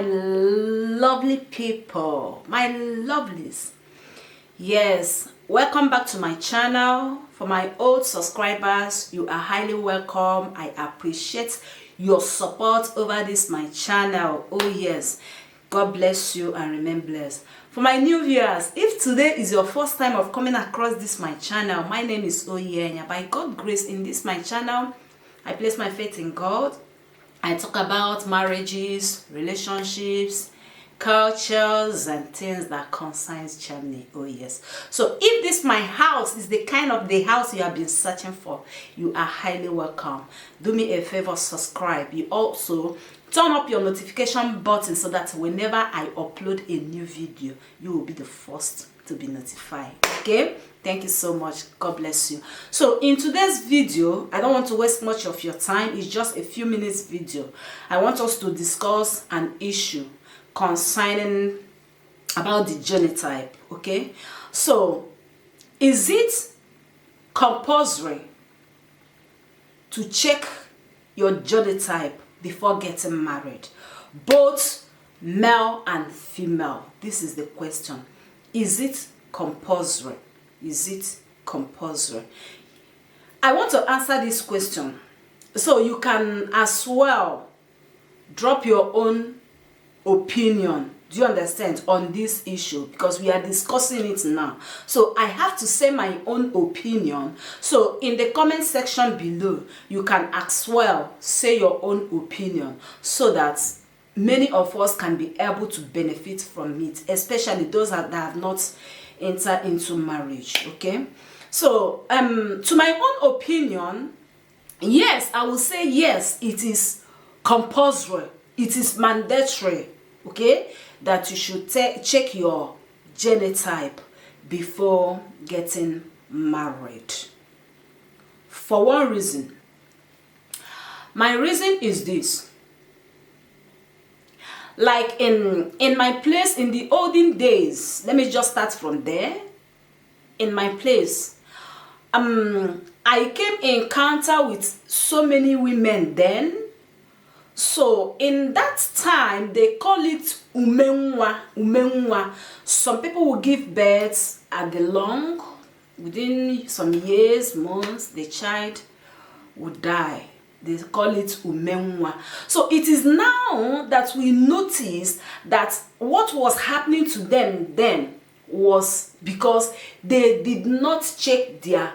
lovely people, my lovelies. Yes, welcome back to my channel. For my old subscribers, you are highly welcome. I appreciate your support over this my channel. Oh yes, God bless you and remain blessed. For my new viewers, if today is your first time of coming across this my channel, my name is Oyenya. By God's grace, in this my channel, I place my faith in God. I talk about marriages, relationships, cultures, and things that concerns Germany. Oh yes. So if this my house is the kind of the house you have been searching for, you are highly welcome. Do me a favor, subscribe. You also turn up your notification button so that whenever I upload a new video, you will be the first to be notified. Okay, thank you so much. God bless you. So in today's video, I don't want to waste much of your time. It's just a few minutes video. I want us to discuss an issue concerning about the genotype. Okay, so is it compulsory to check your genotype before getting married, both male and female? This is the question. Is it compulsory? Is it compulsory? I want to answer this question, so you can as well drop your own opinion, do you understand, on this issue, because we are discussing it now. So I have to say my own opinion. So in the comment section below, you can as well say your own opinion, so that many of us can be able to benefit from it, especially those that have not entered into marriage. Okay, so to my own opinion, yes, I will say yes, it is compulsory, it is mandatory, okay, that you should check your genotype before getting married. For one reason. My reason is this. Like in my place in the olden days, let me just start from there. In my place, I came in encounter with so many women then. So in that time, they call it umenwa. Some people will give birth at the long, within some years, months, the child would die. They call it umenwa. So it is now that we notice that what was happening to them then was because they did not check their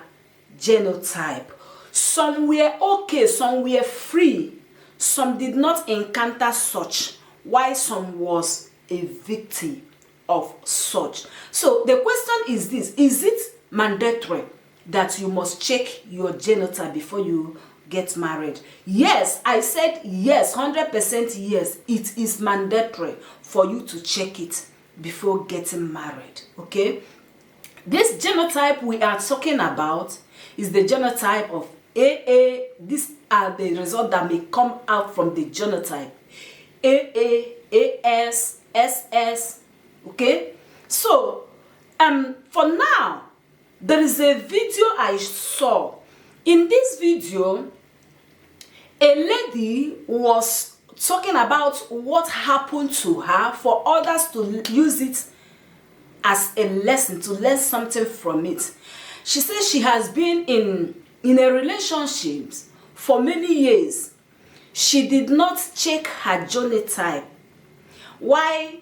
genotype. Some were okay, some were free. Some did not encounter such, while some was a victim of such. So the question is this: is it mandatory that you must check your genotype before you get married? Yes, I said yes, 100% yes. It is mandatory for you to check it before getting married. Okay, this genotype we are talking about is the genotype of AA. These are the results that may come out from the genotype: AA, AS, SS. Okay, so for now, there is a video I saw. In this video, a lady was talking about what happened to her, for others to use it as a lesson, to learn something from it. She says she has been in a relationship for many years. She did not check her genotype. Why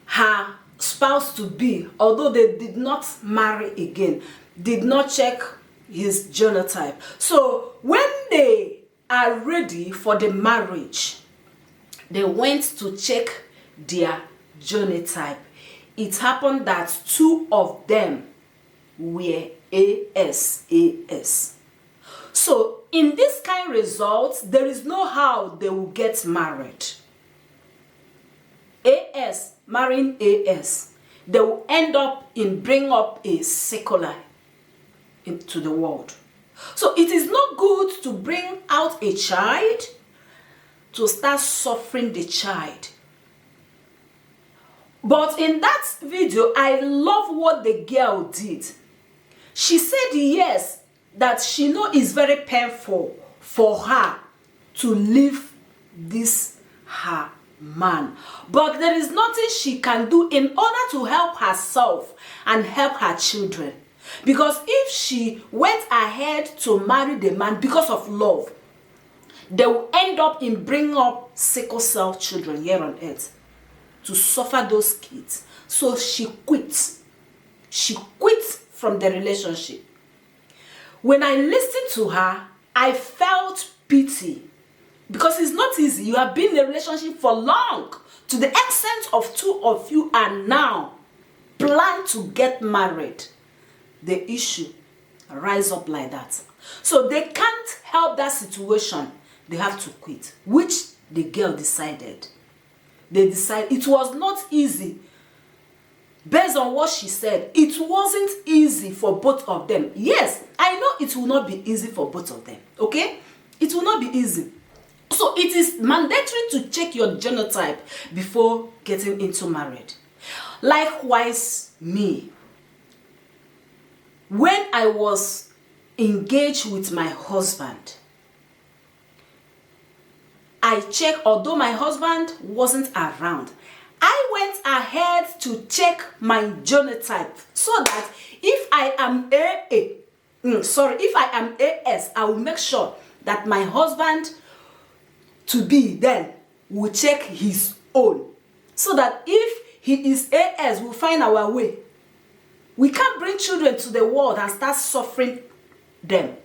her spouse to be, although they did not marry again, did not check his genotype. So when they are ready for the marriage, they went to check their genotype. It happened that two of them were AS. So in this kind of results, there is no how they will get married. AS marrying AS, they will end up in bring up a secular into the world. So it is not good to bring out a child to start suffering the child. But in that video, I love what the girl did. She said yes, that she know it's very painful for her to leave this her man. But there is nothing she can do in order to help herself and help her children. Because if she went ahead to marry the man because of love, they will end up in bringing up sickle cell children here on earth to suffer those kids. So she quit. She quit from the relationship. When I listened to her, I felt pity. Because it's not easy. You have been in a relationship for long, to the extent of two of you are now plan to get married. The issue rise up like that. So they can't help that situation. They have to quit, which the girl decided. They decided it was not easy. Based on what she said, it wasn't easy for both of them. Yes, I know it will not be easy for both of them. Okay? It will not be easy. So it is mandatory to check your genotype before getting into marriage. Likewise, me. When I was engaged with my husband, I checked, although my husband wasn't around, I went ahead to check my genotype so that if I am if I am AS, I will make sure that my husband to be then will check his own. So that if he is AS, we'll find our way. We can't bring children to the world and start suffering them.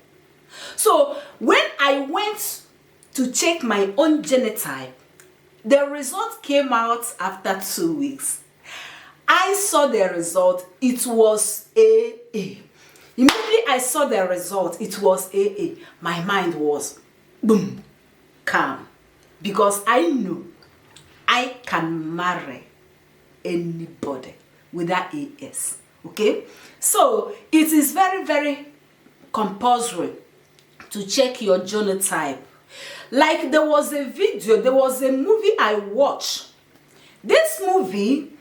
So when I went to check my own genotype, the result came out after 2 weeks. I saw the result. It was AA. Immediately I saw the result. It was AA. My mind was boom, calm. Because I knew I can marry anybody with that AS. Okay? So it is very, very compulsory to check your genotype. Like there was a movie I watched. This movie,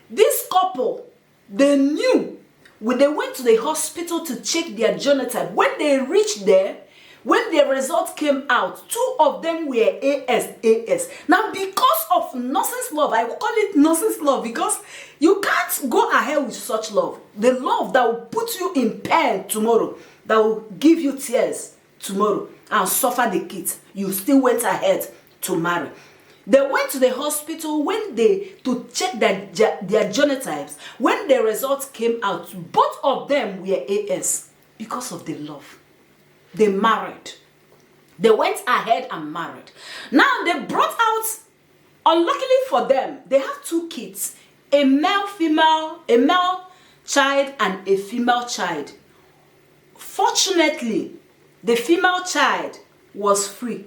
this couple, they knew when they went to the hospital to check their genotype. When they reached there, when the results came out, 2 of them were AS. Now, because of nonsense love, I will call it nonsense love because you can't go ahead with such love. The love that will put you in pain tomorrow, that will give you tears tomorrow and suffer the kids, you still went ahead to marry. They went to the hospital to check their genotypes. When the results came out, both of them were AS because of the love. They married. They went ahead and married. Now they brought out, unluckily for them, they have 2 kids, a male child and a female child. Fortunately, the female child was free.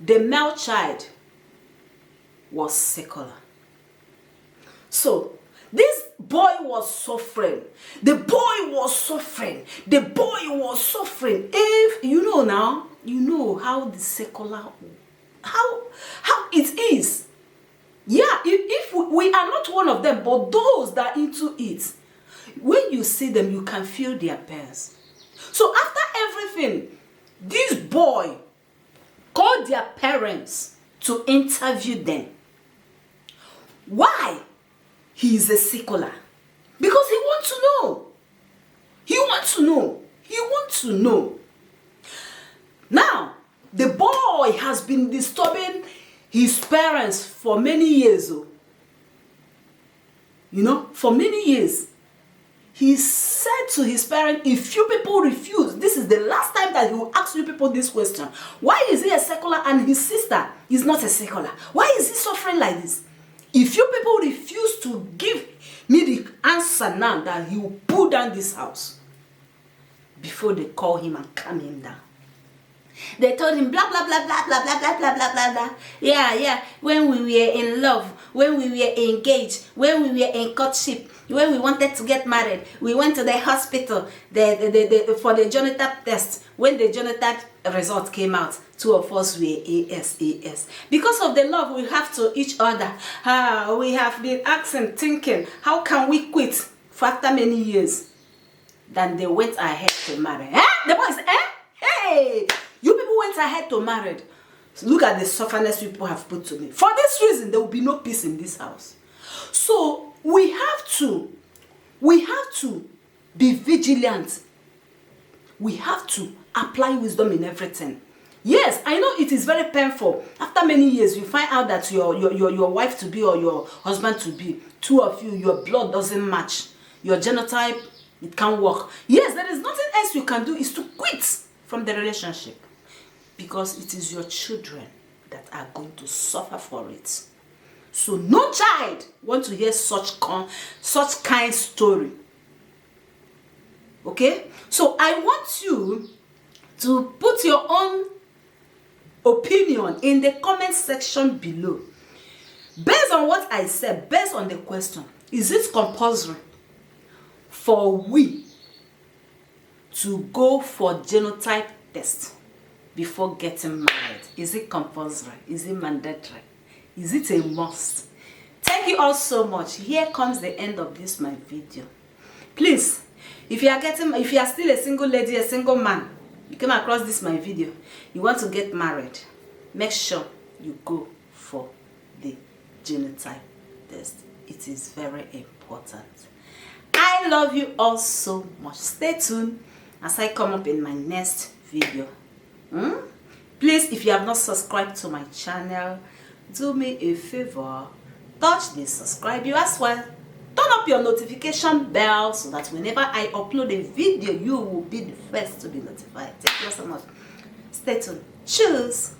The male child was secular. So, this boy was suffering. The boy was suffering. The boy was suffering. If you know now, you know how the secular, how it is. Yeah, if we are not one of them, but those that are into it, when you see them, you can feel their pains. So after everything, this boy called their parents to interview them. Why? He is a secular. Because he wants to know. He wants to know. He wants to know. Now, the boy has been disturbing his parents for many years. For many years. He said to his parents, if you people refuse, this is the last time that he will ask you people this question. Why is he a secular and his sister is not a secular? Why is he suffering like this? If you people refuse to give me the answer now, that he will pull down this house. Before they call him and calm him down. They told him blah, blah, blah, blah, blah, blah, blah, blah, blah, blah, blah. Yeah. When we were in love, when we were engaged, when we were in courtship, when we wanted to get married, we went to the hospital for the genotype test. When the genotype result came out, 2 of us were AS. Because of the love we have to each other, we have been asking, thinking, how can we quit for after many years? Then they went ahead to marry. The boys, hey! You people went ahead to marry. Look at the sufferness people have put to me. For this reason, there will be no peace in this house. So we have to be vigilant. We have to apply wisdom in everything. Yes, I know it is very painful. After many years, you find out that your wife to be or your husband to be, two of you, your blood doesn't match. Your genotype, it can't work. Yes, there is nothing else you can do is to quit from the relationship. Because it is your children that are going to suffer for it. So no child wants to hear such kind story. Okay? So I want you to put your own opinion in the comment section below. Based on what I said, based on the question, is it compulsory for we to go for genotype test before getting married? Is it compulsory? Is it mandatory? Is it a must? Thank you all so much. Here comes the end of this my video. Please, if you are still a single lady, a single man, you came across this my video, you want to get married, make sure you go for the genotype test. It is very important. I love you all so much. Stay tuned as I come up in my next video. Please, if you have not subscribed to my channel, do me a favor, touch the subscribe you as well. Turn up your notification bell so that whenever I upload a video, you will be the first to be notified. Thank you so much. Stay tuned. Cheers.